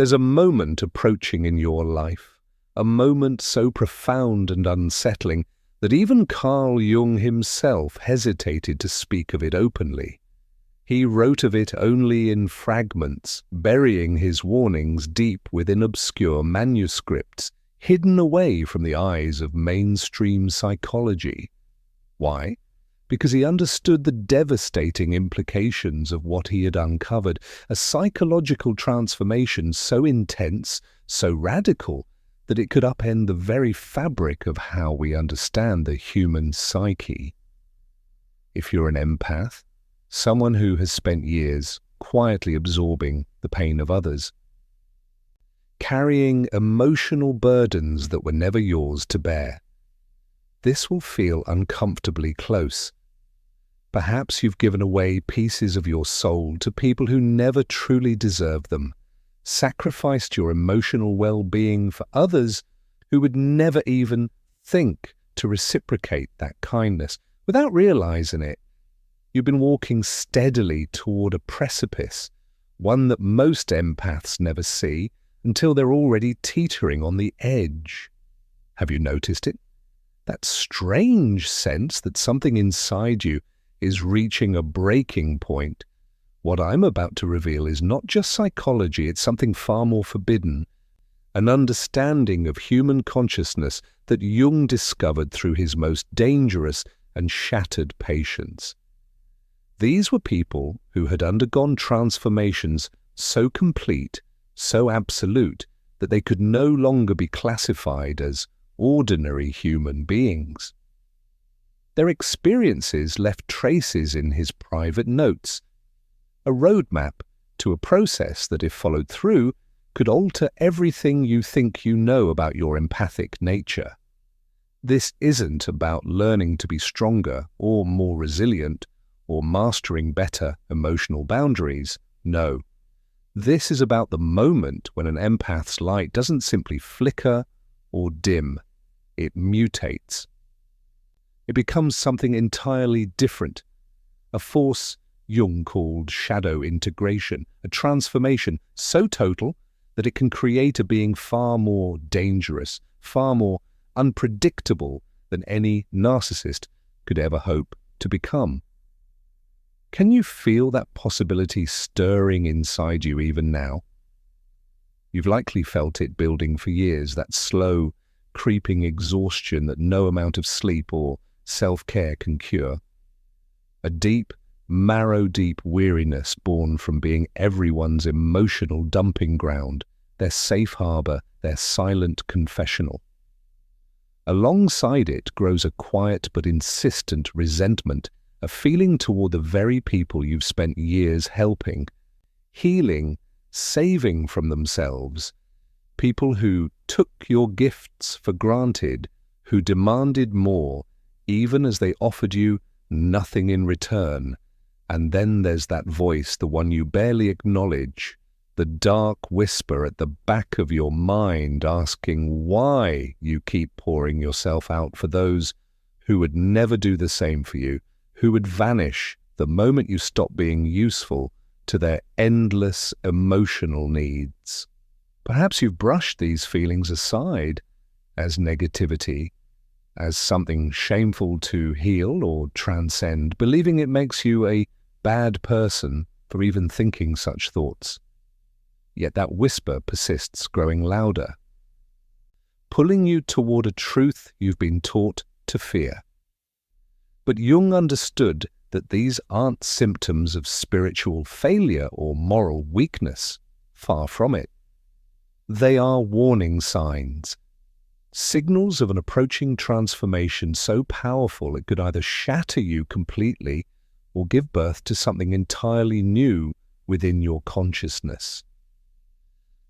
There's a moment approaching in your life, a moment so profound and unsettling that even Carl Jung himself hesitated to speak of it openly. He wrote of it only in fragments, burying his warnings deep within obscure manuscripts, hidden away from the eyes of mainstream psychology. Why? Because he understood the devastating implications of what he had uncovered, a psychological transformation so intense, so radical, that it could upend the very fabric of how we understand the human psyche. If you're an empath, someone who has spent years quietly absorbing the pain of others, carrying emotional burdens that were never yours to bear, this will feel uncomfortably close. Perhaps you've given away pieces of your soul to people who never truly deserved them, sacrificed your emotional well-being for others who would never even think to reciprocate that kindness. Without realizing it, you've been walking steadily toward a precipice, one that most empaths never see until they're already teetering on the edge. Have you noticed it? That strange sense that something inside you is reaching a breaking point. What I'm about to reveal is not just psychology, it's something far more forbidden, an understanding of human consciousness that Jung discovered through his most dangerous and shattered patients. These were people who had undergone transformations so complete, so absolute, that they could no longer be classified as ordinary human beings. Their experiences left traces in his private notes, a roadmap to a process that, if followed through, could alter everything you think you know about your empathic nature. This isn't about learning to be stronger or more resilient or mastering better emotional boundaries. No. This is about the moment when an empath's light doesn't simply flicker or dim. It mutates. It becomes something entirely different, a force Jung called shadow integration, a transformation so total that it can create a being far more dangerous, far more unpredictable than any narcissist could ever hope to become. Can you feel that possibility stirring inside you even now? You've likely felt it building for years, that slow, creeping exhaustion that no amount of sleep or self-care can cure. A deep, marrow-deep weariness born from being everyone's emotional dumping ground, their safe harbor, their silent confessional. Alongside it grows a quiet but insistent resentment, a feeling toward the very people you've spent years helping, healing, saving from themselves, people who took your gifts for granted, who demanded more, even as they offered you nothing in return. And then there's that voice, the one you barely acknowledge, the dark whisper at the back of your mind asking why you keep pouring yourself out for those who would never do the same for you, who would vanish the moment you stop being useful to their endless emotional needs. Perhaps you've brushed these feelings aside as negativity, as something shameful to heal or transcend, believing it makes you a bad person for even thinking such thoughts. Yet that whisper persists, growing louder, pulling you toward a truth you've been taught to fear. But Jung understood that these aren't symptoms of spiritual failure or moral weakness. Far from it. They are warning signs, signals of an approaching transformation so powerful it could either shatter you completely or give birth to something entirely new within your consciousness.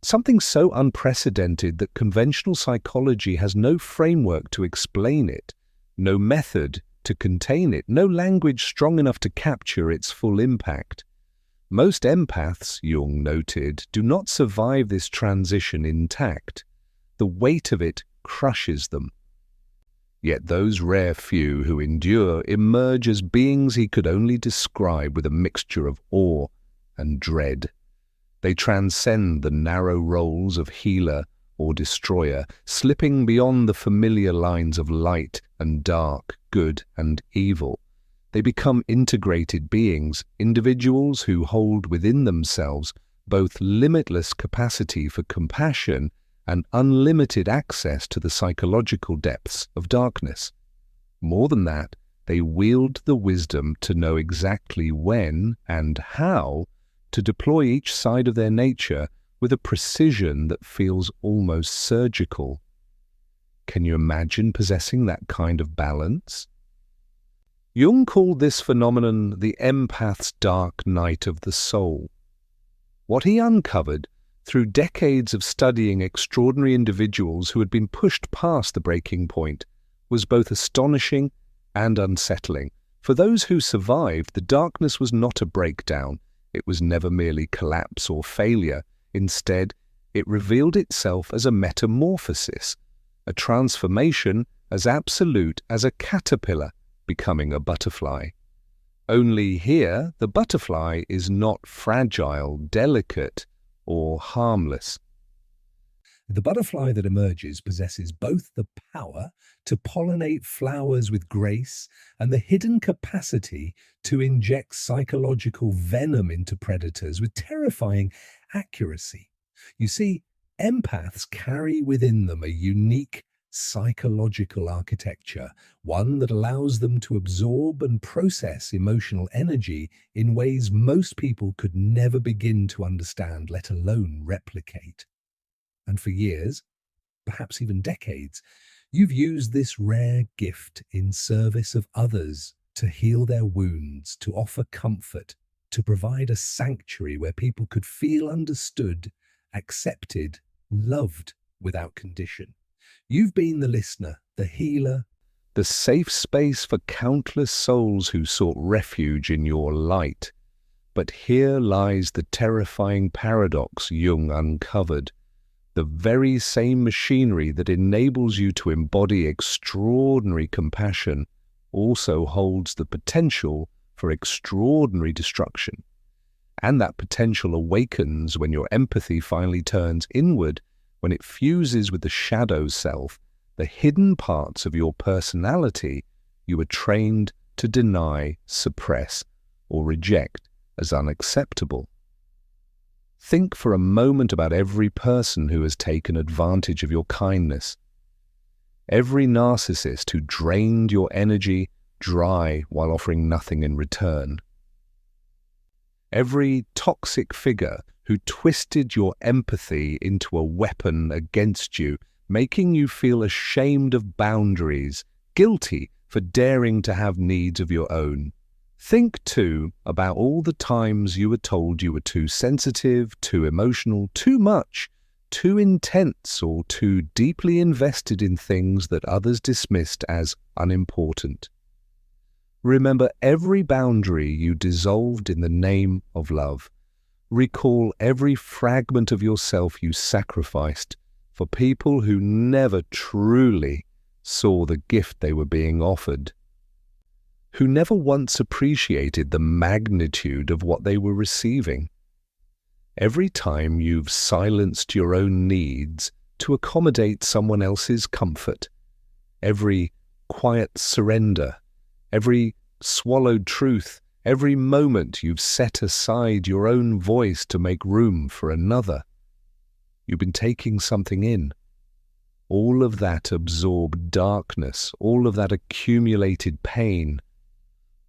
Something so unprecedented that conventional psychology has no framework to explain it, no method to contain it, no language strong enough to capture its full impact. Most empaths, Jung noted, do not survive this transition intact. The weight of it crushes them. Yet those rare few who endure emerge as beings he could only describe with a mixture of awe and dread. They transcend the narrow roles of healer or destroyer, slipping beyond the familiar lines of light and dark, good and evil. They become integrated beings, individuals who hold within themselves both limitless capacity for compassion and unlimited access to the psychological depths of darkness. More than that, they wield the wisdom to know exactly when and how to deploy each side of their nature with a precision that feels almost surgical. Can you imagine possessing that kind of balance? Jung called this phenomenon the empath's dark night of the soul. What he uncovered through decades of studying extraordinary individuals who had been pushed past the breaking point was both astonishing and unsettling. For those who survived, the darkness was not a breakdown. It was never merely collapse or failure. Instead, it revealed itself as a metamorphosis, a transformation as absolute as a caterpillar becoming a butterfly. Only here, the butterfly is not fragile, delicate, or harmless. The butterfly that emerges possesses both the power to pollinate flowers with grace and the hidden capacity to inject psychological venom into predators with terrifying accuracy. You see, empaths carry within them a unique psychological architecture, one that allows them to absorb and process emotional energy in ways most people could never begin to understand, let alone replicate. And for years, perhaps even decades, you've used this rare gift in service of others to heal their wounds, to offer comfort, to provide a sanctuary where people could feel understood, accepted, loved without condition. You've been the listener, the healer, the safe space for countless souls who sought refuge in your light. But here lies the terrifying paradox Jung uncovered. The very same machinery that enables you to embody extraordinary compassion also holds the potential for extraordinary destruction. And that potential awakens when your empathy finally turns inward, when it fuses with the shadow self, the hidden parts of your personality you were trained to deny, suppress, or reject as unacceptable. Think for a moment about every person who has taken advantage of your kindness, every narcissist who drained your energy dry while offering nothing in return, every toxic figure who twisted your empathy into a weapon against you, making you feel ashamed of boundaries, guilty for daring to have needs of your own. Think, too, about all the times you were told you were too sensitive, too emotional, too much, too intense, or too deeply invested in things that others dismissed as unimportant. Remember every boundary you dissolved in the name of love. Recall every fragment of yourself you sacrificed for people who never truly saw the gift they were being offered, who never once appreciated the magnitude of what they were receiving. Every time you've silenced your own needs to accommodate someone else's comfort, every quiet surrender, every swallowed truth, every moment you've set aside your own voice to make room for another, you've been taking something in. All of that absorbed darkness, all of that accumulated pain,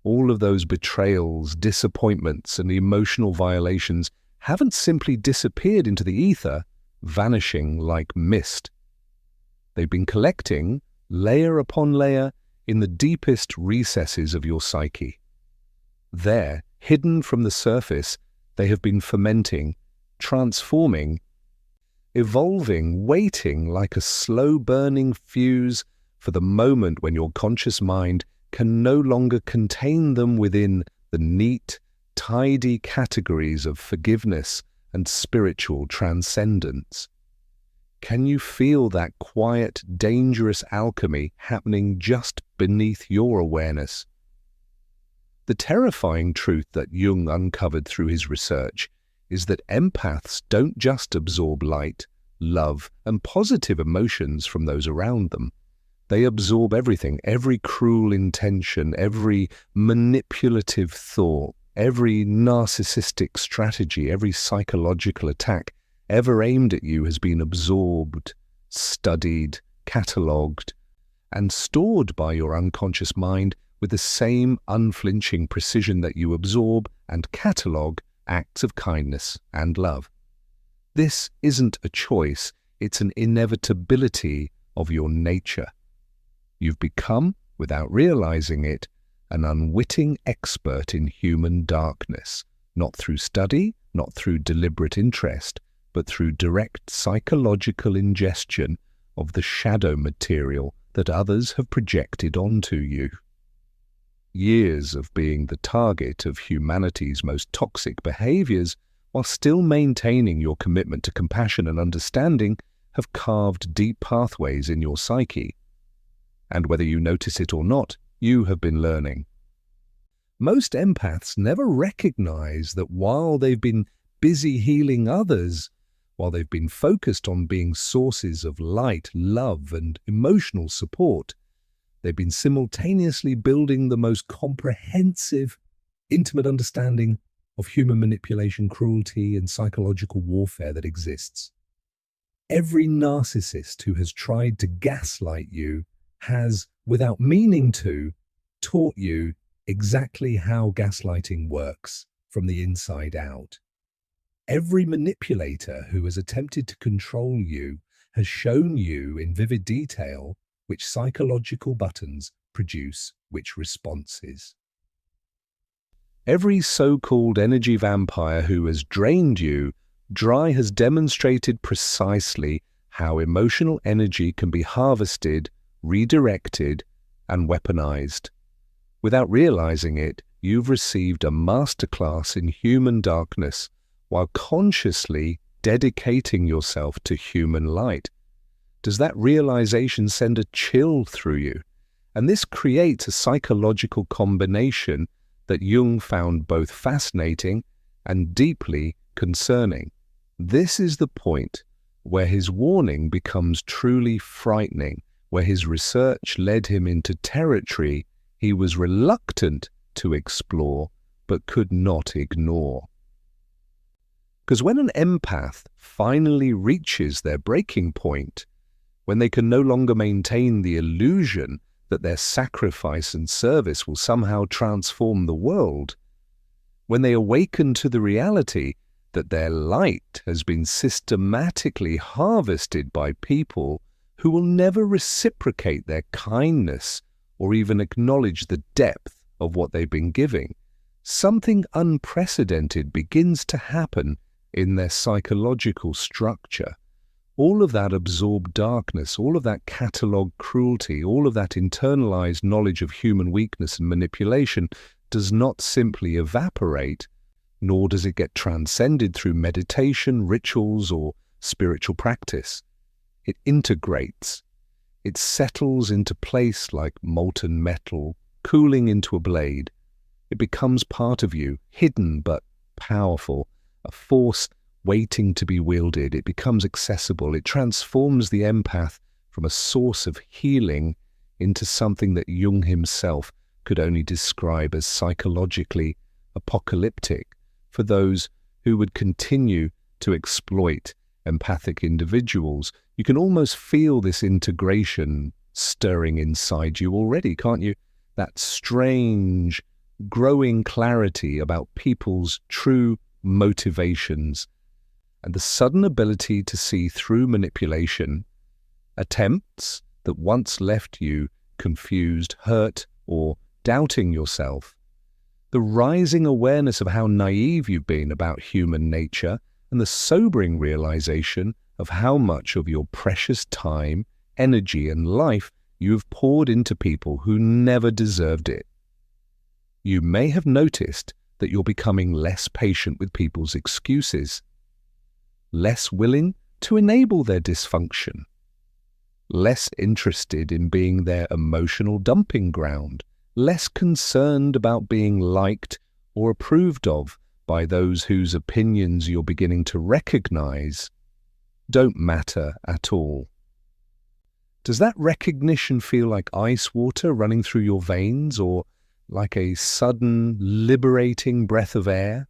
all of those betrayals, disappointments, and emotional violations haven't simply disappeared into the ether, vanishing like mist. They've been collecting, layer upon layer, in the deepest recesses of your psyche. There, hidden from the surface, they have been fermenting, transforming, evolving, waiting like a slow-burning fuse for the moment when your conscious mind can no longer contain them within the neat, tidy categories of forgiveness and spiritual transcendence. Can you feel that quiet, dangerous alchemy happening just beneath your awareness? The terrifying truth that Jung uncovered through his research is that empaths don't just absorb light, love, and positive emotions from those around them. They absorb everything, every cruel intention, every manipulative thought, every narcissistic strategy, every psychological attack ever aimed at you has been absorbed, studied, catalogued, and stored by your unconscious mind with the same unflinching precision that you absorb and catalogue acts of kindness and love. This isn't a choice, it's an inevitability of your nature. You've become, without realizing it, an unwitting expert in human darkness, not through study, not through deliberate interest, but through direct psychological ingestion of the shadow material that others have projected onto you. Years of being the target of humanity's most toxic behaviors, while still maintaining your commitment to compassion and understanding, have carved deep pathways in your psyche. And whether you notice it or not, you have been learning. Most empaths never recognize that while they've been busy healing others, while they've been focused on being sources of light, love, and emotional support, they've been simultaneously building the most comprehensive, intimate understanding of human manipulation, cruelty, and psychological warfare that exists. Every narcissist who has tried to gaslight you has, without meaning to, taught you exactly how gaslighting works from the inside out. Every manipulator who has attempted to control you has shown you in vivid detail which psychological buttons produce which responses. Every so-called energy vampire who has drained you dry has demonstrated precisely how emotional energy can be harvested, redirected, and weaponized. Without realizing it, you've received a masterclass in human darkness while consciously dedicating yourself to human light. Does that realization send a chill through you? And this creates a psychological combination that Jung found both fascinating and deeply concerning. This is the point where his warning becomes truly frightening, where his research led him into territory he was reluctant to explore but could not ignore. Because when an empath finally reaches their breaking point, when they can no longer maintain the illusion that their sacrifice and service will somehow transform the world, when they awaken to the reality that their light has been systematically harvested by people who will never reciprocate their kindness or even acknowledge the depth of what they've been giving, something unprecedented begins to happen in their psychological structure. All of that absorbed darkness, all of that catalogued cruelty, all of that internalized knowledge of human weakness and manipulation does not simply evaporate, nor does it get transcended through meditation, rituals, or spiritual practice. It integrates. It settles into place like molten metal, cooling into a blade. It becomes part of you, hidden but powerful, a force waiting to be wielded. It becomes accessible. It transforms the empath from a source of healing into something that Jung himself could only describe as psychologically apocalyptic for those who would continue to exploit empathic individuals. You can almost feel this integration stirring inside you already, can't you? That strange, growing clarity about people's true motivations and the sudden ability to see through manipulation, attempts that once left you confused, hurt, or doubting yourself, the rising awareness of how naive you've been about human nature, and the sobering realization of how much of your precious time, energy, and life you have poured into people who never deserved it. You may have noticed that you're becoming less patient with people's excuses, less willing to enable their dysfunction, less interested in being their emotional dumping ground, less concerned about being liked or approved of by those whose opinions you're beginning to recognize don't matter at all. Does that recognition feel like ice water running through your veins, or like a sudden, liberating breath of air?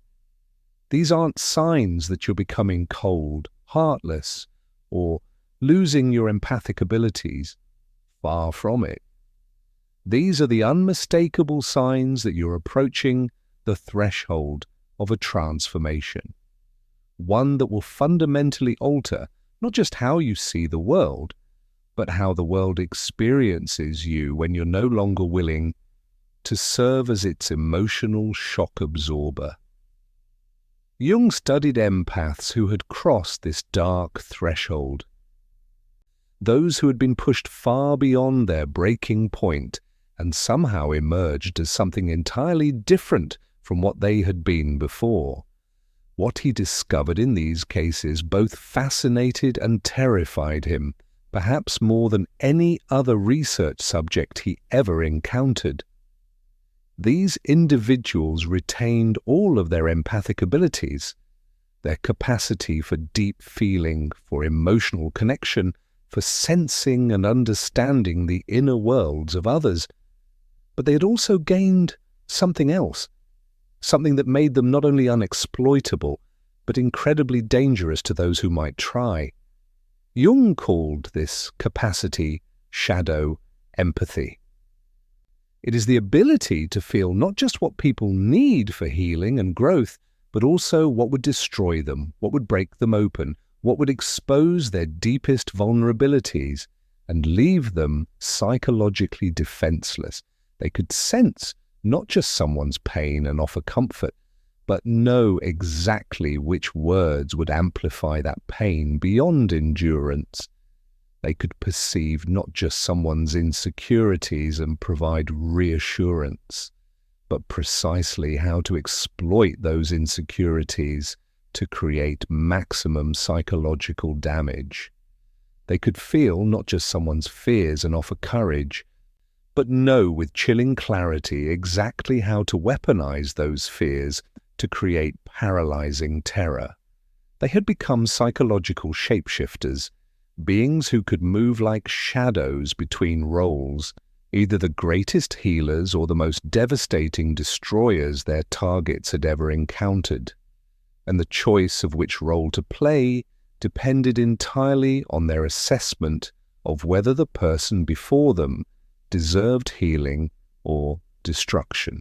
These aren't signs that you're becoming cold, heartless, or losing your empathic abilities. Far from it. These are the unmistakable signs that you're approaching the threshold of a transformation. One that will fundamentally alter not just how you see the world, but how the world experiences you when you're no longer willing to serve as its emotional shock absorber. Jung studied empaths who had crossed this dark threshold. Those who had been pushed far beyond their breaking point and somehow emerged as something entirely different from what they had been before. What he discovered in these cases both fascinated and terrified him, perhaps more than any other research subject he ever encountered. These individuals retained all of their empathic abilities, their capacity for deep feeling, for emotional connection, for sensing and understanding the inner worlds of others. But they had also gained something else, something that made them not only unexploitable, but incredibly dangerous to those who might try. Jung called this capacity shadow empathy. It is the ability to feel not just what people need for healing and growth, but also what would destroy them, what would break them open, what would expose their deepest vulnerabilities and leave them psychologically defenseless. They could sense not just someone's pain and offer comfort, but know exactly which words would amplify that pain beyond endurance. They could perceive not just someone's insecurities and provide reassurance, but precisely how to exploit those insecurities to create maximum psychological damage. They could feel not just someone's fears and offer courage, but know with chilling clarity exactly how to weaponize those fears to create paralyzing terror. They had become psychological shapeshifters, beings who could move like shadows between roles, either the greatest healers or the most devastating destroyers their targets had ever encountered. And the choice of which role to play depended entirely on their assessment of whether the person before them deserved healing or destruction.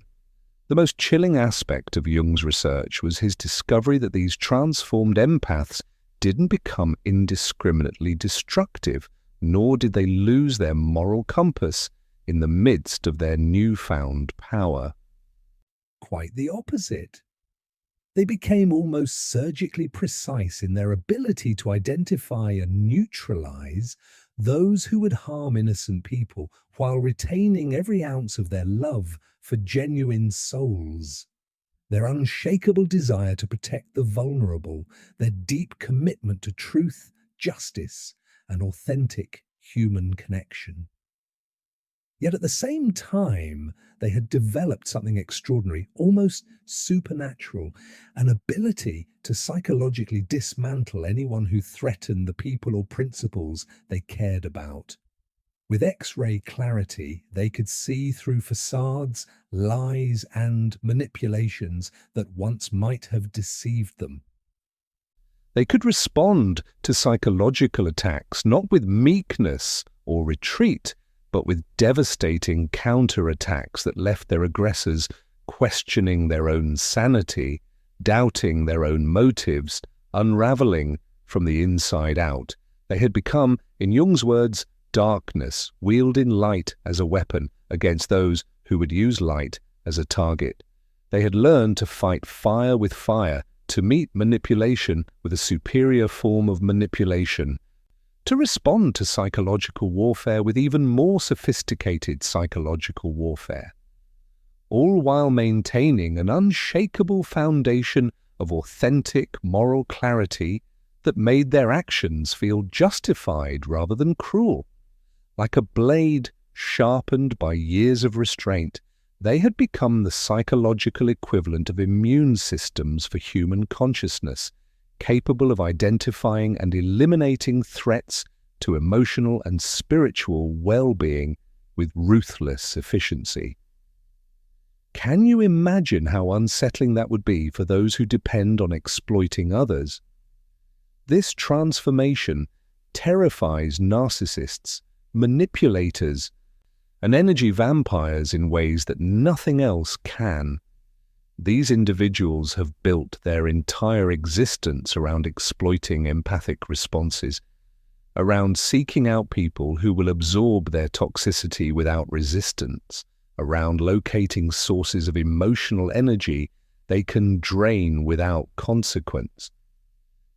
The most chilling aspect of Jung's research was his discovery that these transformed empaths didn't become indiscriminately destructive, nor did they lose their moral compass in the midst of their newfound power. Quite the opposite. They became almost surgically precise in their ability to identify and neutralize those who would harm innocent people while retaining every ounce of their love for genuine souls. Their unshakable desire to protect the vulnerable, their deep commitment to truth, justice, and authentic human connection. Yet at the same time, they had developed something extraordinary, almost supernatural, an ability to psychologically dismantle anyone who threatened the people or principles they cared about. With X-ray clarity, they could see through facades, lies, and manipulations that once might have deceived them. They could respond to psychological attacks not with meekness or retreat, but with devastating counterattacks that left their aggressors questioning their own sanity, doubting their own motives, unraveling from the inside out. They had become, in Jung's words, darkness wielding light as a weapon against those who would use light as a target. They had learned to fight fire with fire, to meet manipulation with a superior form of manipulation, to respond to psychological warfare with even more sophisticated psychological warfare, all while maintaining an unshakable foundation of authentic moral clarity that made their actions feel justified rather than cruel. Like a blade sharpened by years of restraint, They had become the psychological equivalent of immune systems for human consciousness, capable of identifying and eliminating threats to emotional and spiritual well-being with ruthless efficiency. Can you imagine how unsettling that would be for those who depend on exploiting others? This transformation terrifies narcissists, manipulators, and energy vampires in ways that nothing else can. These individuals have built their entire existence around exploiting empathic responses, around seeking out people who will absorb their toxicity without resistance, around locating sources of emotional energy they can drain without consequence.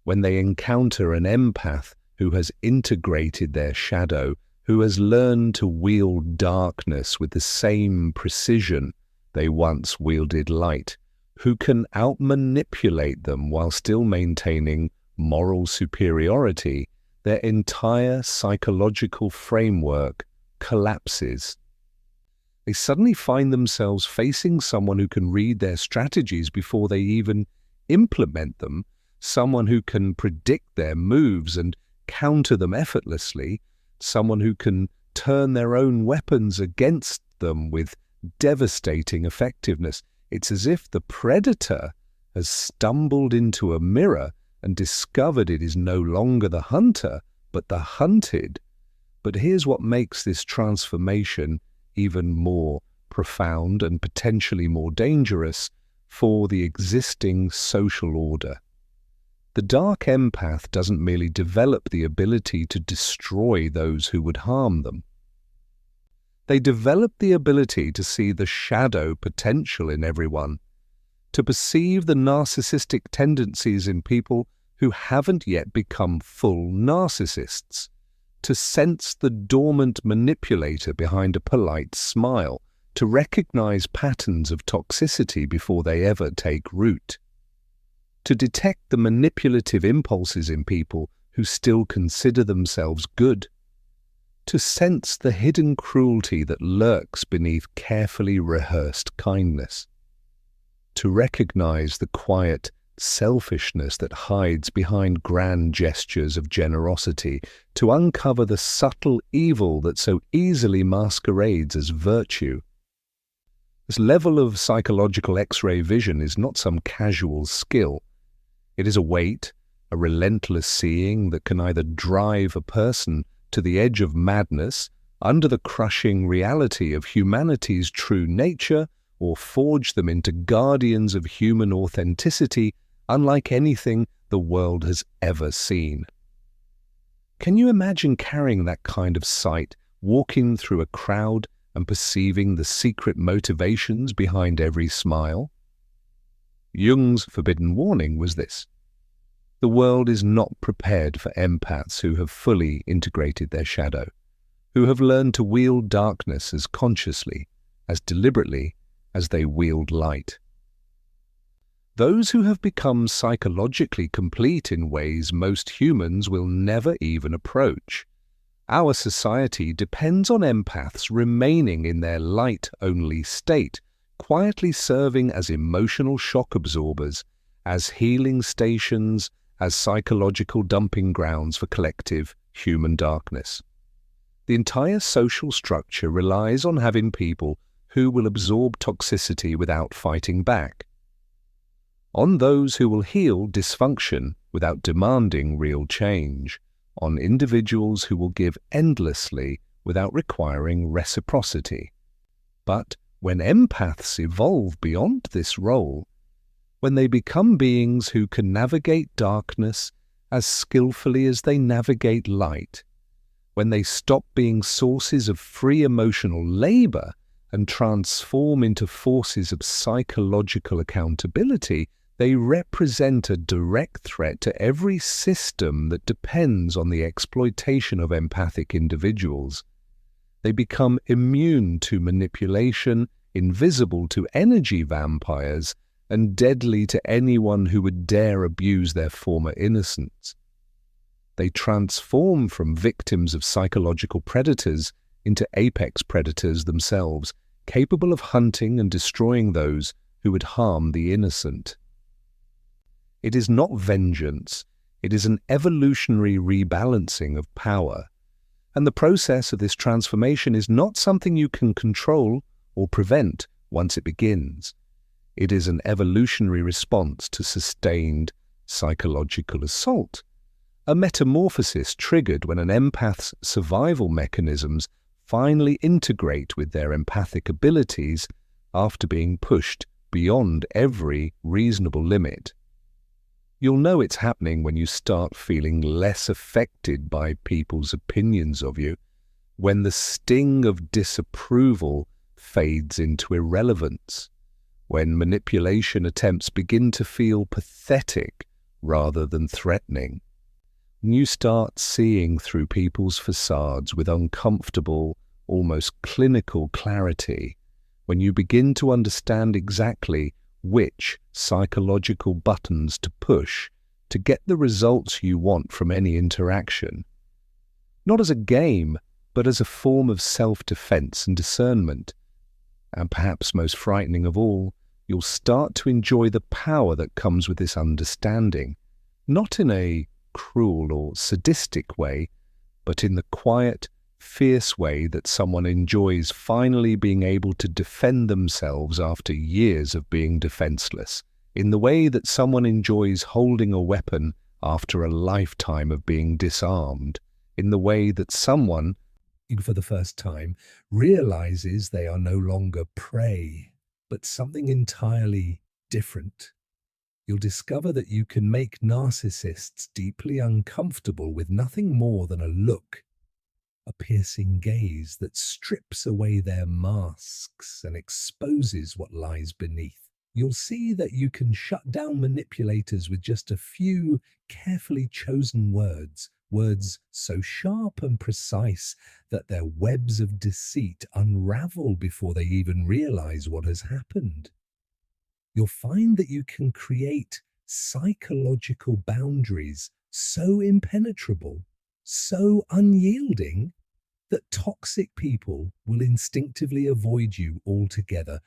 When they encounter an empath who has integrated their shadow, who has learned to wield darkness with the same precision they once wielded light, who can out-manipulate them while still maintaining moral superiority, their entire psychological framework collapses. They suddenly find themselves facing someone who can read their strategies before they even implement them, someone who can predict their moves and counter them effortlessly, someone who can turn their own weapons against them with devastating effectiveness. It's as if the predator has stumbled into a mirror and discovered it is no longer the hunter, but the hunted. But here's what makes this transformation even more profound and potentially more dangerous for the existing social order. The dark empath doesn't merely develop the ability to destroy those who would harm them. They develop the ability to see the shadow potential in everyone, to perceive the narcissistic tendencies in people who haven't yet become full narcissists, to sense the dormant manipulator behind a polite smile, to recognize patterns of toxicity before they ever take root, to detect the manipulative impulses in people who still consider themselves good, to sense the hidden cruelty that lurks beneath carefully rehearsed kindness, to recognize the quiet selfishness that hides behind grand gestures of generosity, to uncover the subtle evil that so easily masquerades as virtue. This level of psychological X-ray vision is not some casual skill. It is a weight, a relentless seeing that can either drive a person to the edge of madness under the crushing reality of humanity's true nature, or forge them into guardians of human authenticity unlike anything the world has ever seen. Can you imagine carrying that kind of sight, walking through a crowd and perceiving the secret motivations behind every smile? Jung's forbidden warning was this: the world is not prepared for empaths who have fully integrated their shadow, who have learned to wield darkness as consciously, as deliberately as they wield light. Those who have become psychologically complete in ways most humans will never even approach. Our society depends on empaths remaining in their light-only state, quietly serving as emotional shock absorbers, as healing stations, as psychological dumping grounds for collective human darkness. The entire social structure relies on having people who will absorb toxicity without fighting back, on those who will heal dysfunction without demanding real change, on individuals who will give endlessly without requiring reciprocity. But when empaths evolve beyond this role, when they become beings who can navigate darkness as skillfully as they navigate light, when they stop being sources of free emotional labor and transform into forces of psychological accountability, they represent a direct threat to every system that depends on the exploitation of empathic individuals. They become immune to manipulation, invisible to energy vampires, and deadly to anyone who would dare abuse their former innocence. They transform from victims of psychological predators into apex predators themselves, capable of hunting and destroying those who would harm the innocent. It is not vengeance, it is an evolutionary rebalancing of power. And the process of this transformation is not something you can control or prevent once it begins. It is an evolutionary response to sustained psychological assault, a metamorphosis triggered when an empath's survival mechanisms finally integrate with their empathic abilities after being pushed beyond every reasonable limit. You'll know it's happening when you start feeling less affected by people's opinions of you, when the sting of disapproval fades into irrelevance, when manipulation attempts begin to feel pathetic rather than threatening. You start seeing through people's facades with uncomfortable, almost clinical clarity, when you begin to understand exactly which psychological buttons to push to get the results you want from any interaction. Not as a game, but as a form of self-defense and discernment. And perhaps most frightening of all, you'll start to enjoy the power that comes with this understanding, not in a cruel or sadistic way, but in the quiet, fierce way that someone enjoys finally being able to defend themselves after years of being defenseless, in the way that someone enjoys holding a weapon after a lifetime of being disarmed, in the way that someone, for the first time, realizes they are no longer prey, but something entirely different. You'll discover that you can make narcissists deeply uncomfortable with nothing more than a look, a piercing gaze that strips away their masks and exposes what lies beneath. You'll see that you can shut down manipulators with just a few carefully chosen words, words so sharp and precise that their webs of deceit unravel before they even realize what has happened. You'll find that you can create psychological boundaries so impenetrable, so unyielding, that toxic people will instinctively avoid you altogether,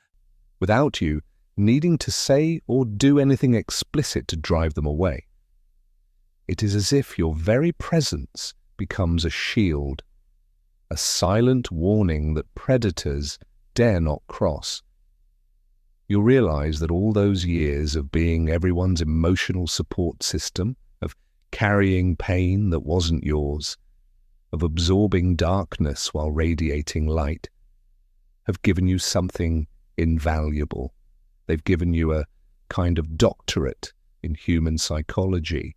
without you needing to say or do anything explicit to drive them away. It is as if your very presence becomes a shield, a silent warning that predators dare not cross. You'll realize that all those years of being everyone's emotional support system, of carrying pain that wasn't yours, of absorbing darkness while radiating light, have given you something invaluable. They've given you a kind of doctorate in human psychology,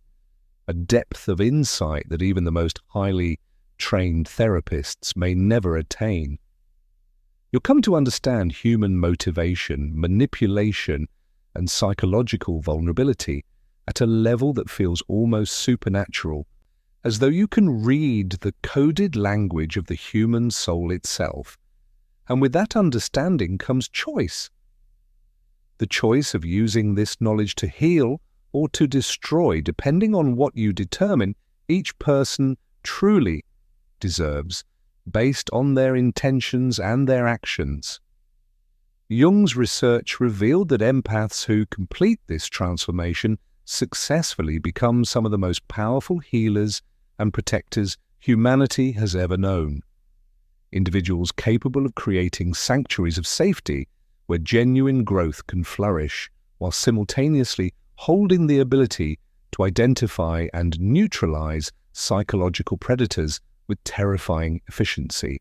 a depth of insight that even the most highly trained therapists may never attain. You'll come to understand human motivation, manipulation, and psychological vulnerability at a level that feels almost supernatural, as though you can read the coded language of the human soul itself. And with that understanding comes choice. The choice of using this knowledge to heal or to destroy, depending on what you determine each person truly deserves, based on their intentions and their actions. Jung's research revealed that empaths who complete this transformation successfully become some of the most powerful healers and protectors humanity has ever known. Individuals capable of creating sanctuaries of safety where genuine growth can flourish, while simultaneously holding the ability to identify and neutralize psychological predators with terrifying efficiency.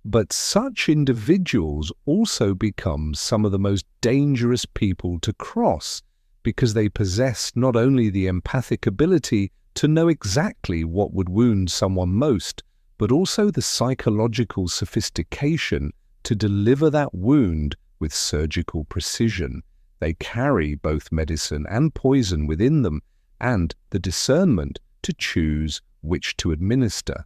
But such individuals also become some of the most dangerous people to cross, because they possess not only the empathic ability to know exactly what would wound someone most, but also the psychological sophistication to deliver that wound with surgical precision. They carry both medicine and poison within them, and the discernment to choose which to administer.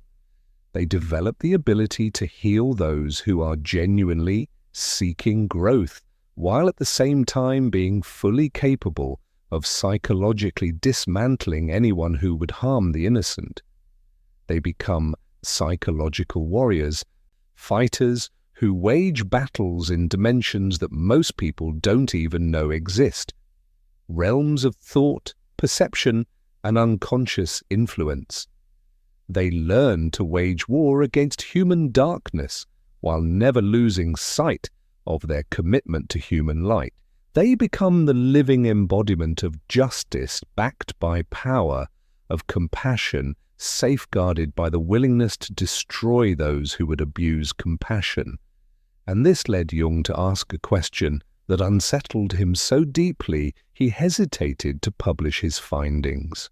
They develop the ability to heal those who are genuinely seeking growth, while at the same time being fully capable of psychologically dismantling anyone who would harm the innocent. They become psychological warriors, fighters who wage battles in dimensions that most people don't even know exist, realms of thought, perception, and unconscious influence. They learn to wage war against human darkness while never losing sight of their commitment to human light. They become the living embodiment of justice backed by power, of compassion safeguarded by the willingness to destroy those who would abuse compassion. And this led Jung to ask a question that unsettled him so deeply he hesitated to publish his findings.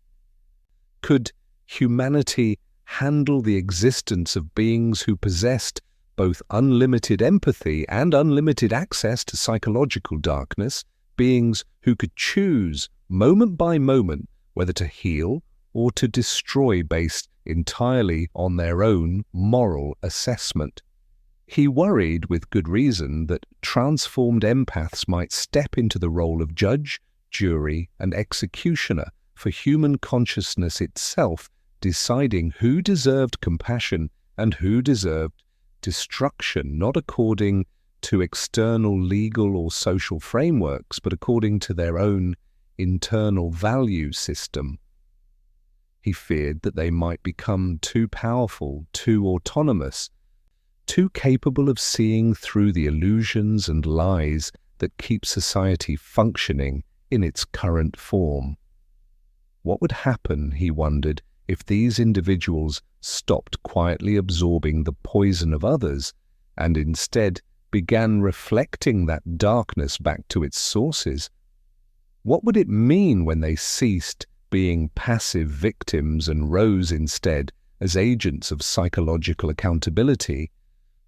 Could humanity handle the existence of beings who possessed both unlimited empathy and unlimited access to psychological darkness, beings who could choose moment by moment whether to heal or to destroy based entirely on their own moral assessment? He worried, with good reason, that transformed empaths might step into the role of judge, jury, and executioner for human consciousness itself, deciding who deserved compassion and who deserved destruction, not according to external legal or social frameworks, but according to their own internal value system. He feared that they might become too powerful, too autonomous, too capable of seeing through the illusions and lies that keep society functioning in its current form. What would happen, he wondered, if these individuals stopped quietly absorbing the poison of others and instead began reflecting that darkness back to its sources? What would it mean when they ceased being passive victims and rose instead as agents of psychological accountability,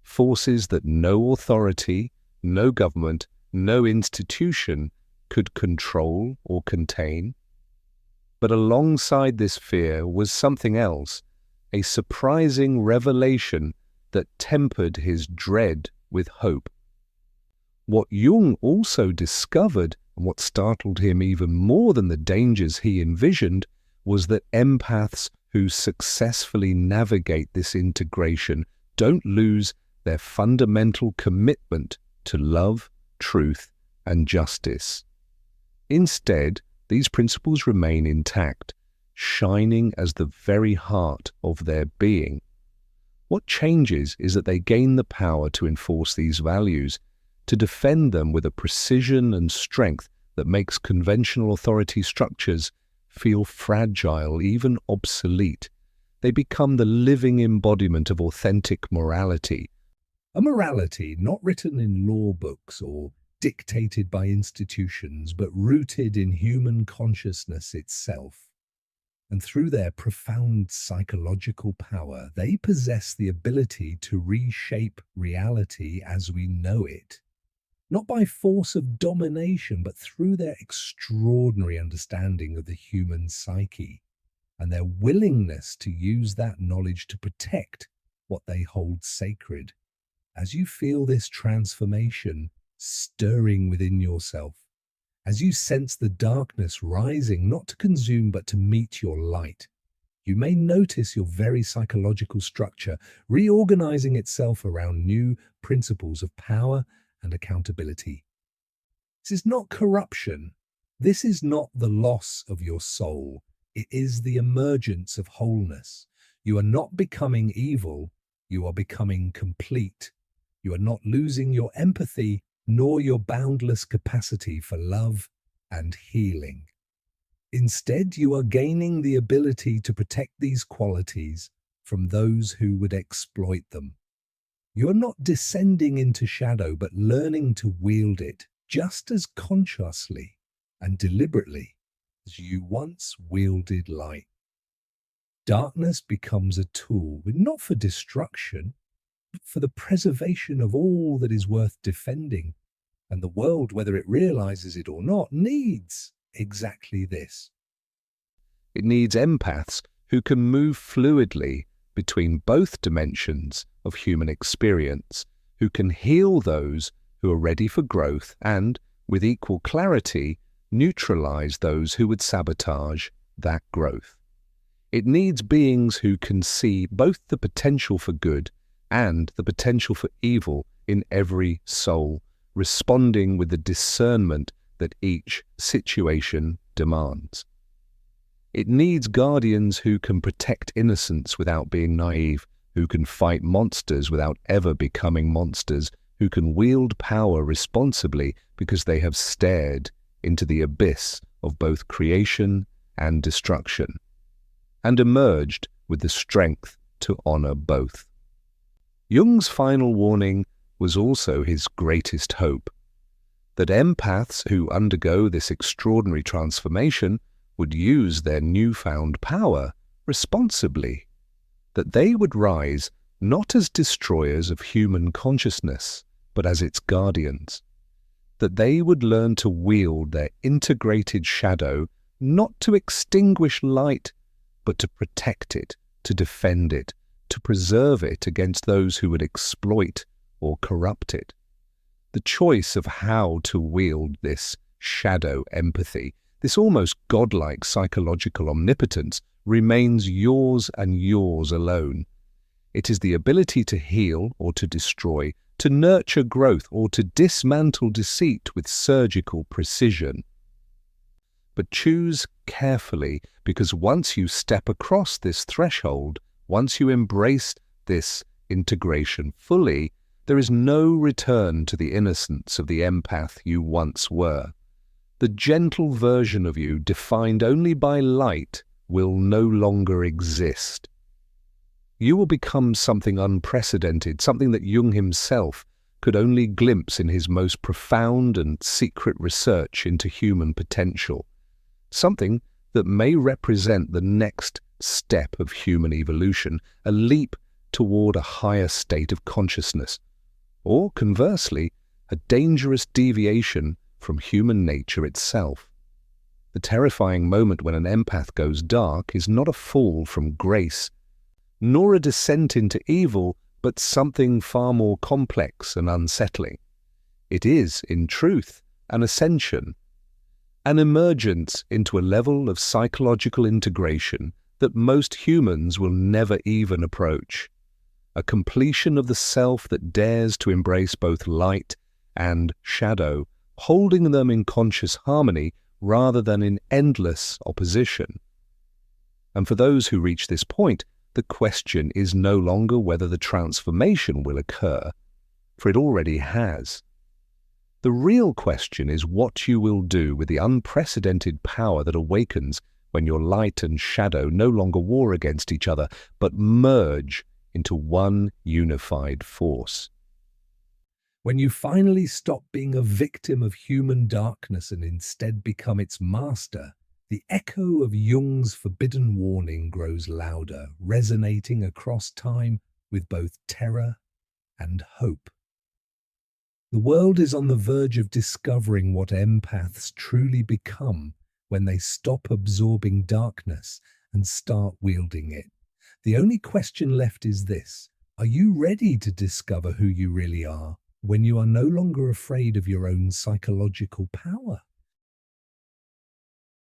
forces that no authority, no government, no institution could control or contain? But alongside this fear was something else, a surprising revelation that tempered his dread with hope. What Jung also discovered, and what startled him even more than the dangers he envisioned, was that empaths who successfully navigate this integration don't lose their fundamental commitment to love, truth, and justice. Instead, these principles remain intact, shining as the very heart of their being. What changes is that they gain the power to enforce these values, to defend them with a precision and strength that makes conventional authority structures feel fragile, even obsolete. They become the living embodiment of authentic morality. A morality not written in law books or dictated by institutions, but rooted in human consciousness itself. And through their profound psychological power, they possess the ability to reshape reality as we know it, not by force of domination, but through their extraordinary understanding of the human psyche and their willingness to use that knowledge to protect what they hold sacred. As you feel this transformation stirring within yourself, as you sense the darkness rising not to consume but to meet your light, you may notice your very psychological structure reorganizing itself around new principles of power and accountability. This is not corruption. This is not the loss of your soul. It is the emergence of wholeness. You are not becoming evil. You are becoming complete. You are not losing your empathy nor your boundless capacity for love and healing. Instead, you are gaining the ability to protect these qualities from those who would exploit them. You are not descending into shadow, but learning to wield it just as consciously and deliberately as you once wielded light. Darkness becomes a tool, not for destruction, but for the preservation of all that is worth defending. And the world, whether it realizes it or not, needs exactly this. It needs empaths who can move fluidly between both dimensions of human experience, who can heal those who are ready for growth and, with equal clarity, neutralize those who would sabotage that growth. It needs beings who can see both the potential for good and the potential for evil in every soul, responding with the discernment that each situation demands. It needs guardians who can protect innocence without being naive, who can fight monsters without ever becoming monsters, who can wield power responsibly because they have stared into the abyss of both creation and destruction, and emerged with the strength to honor both. Jung's final warning was also his greatest hope, that empaths who undergo this extraordinary transformation would use their newfound power responsibly, that they would rise not as destroyers of human consciousness, but as its guardians, that they would learn to wield their integrated shadow not to extinguish light, but to protect it, to defend it, to preserve it against those who would exploit or corrupt it. The choice of how to wield this shadow empathy, this almost godlike psychological omnipotence, remains yours and yours alone. It is the ability to heal or to destroy, to nurture growth or to dismantle deceit with surgical precision. But choose carefully, because once you step across this threshold, once you embrace this integration fully, there is no return to the innocence of the empath you once were. The gentle version of you, defined only by light, will no longer exist. You will become something unprecedented, something that Jung himself could only glimpse in his most profound and secret research into human potential, something that may represent the next step of human evolution, a leap toward a higher state of consciousness, or conversely, a dangerous deviation from human nature itself. The terrifying moment when an empath goes dark is not a fall from grace, nor a descent into evil, but something far more complex and unsettling. It is, in truth, an ascension, an emergence into a level of psychological integration that most humans will never even approach, a completion of the self that dares to embrace both light and shadow, holding them in conscious harmony rather than in endless opposition. And for those who reach this point, the question is no longer whether the transformation will occur, for it already has. The real question is what you will do with the unprecedented power that awakens when your light and shadow no longer war against each other, but merge into one unified force. When you finally stop being a victim of human darkness and instead become its master, the echo of Jung's forbidden warning grows louder, resonating across time with both terror and hope. The world is on the verge of discovering what empaths truly become when they stop absorbing darkness and start wielding it. The only question left is this: are you ready to discover who you really are when you are no longer afraid of your own psychological power?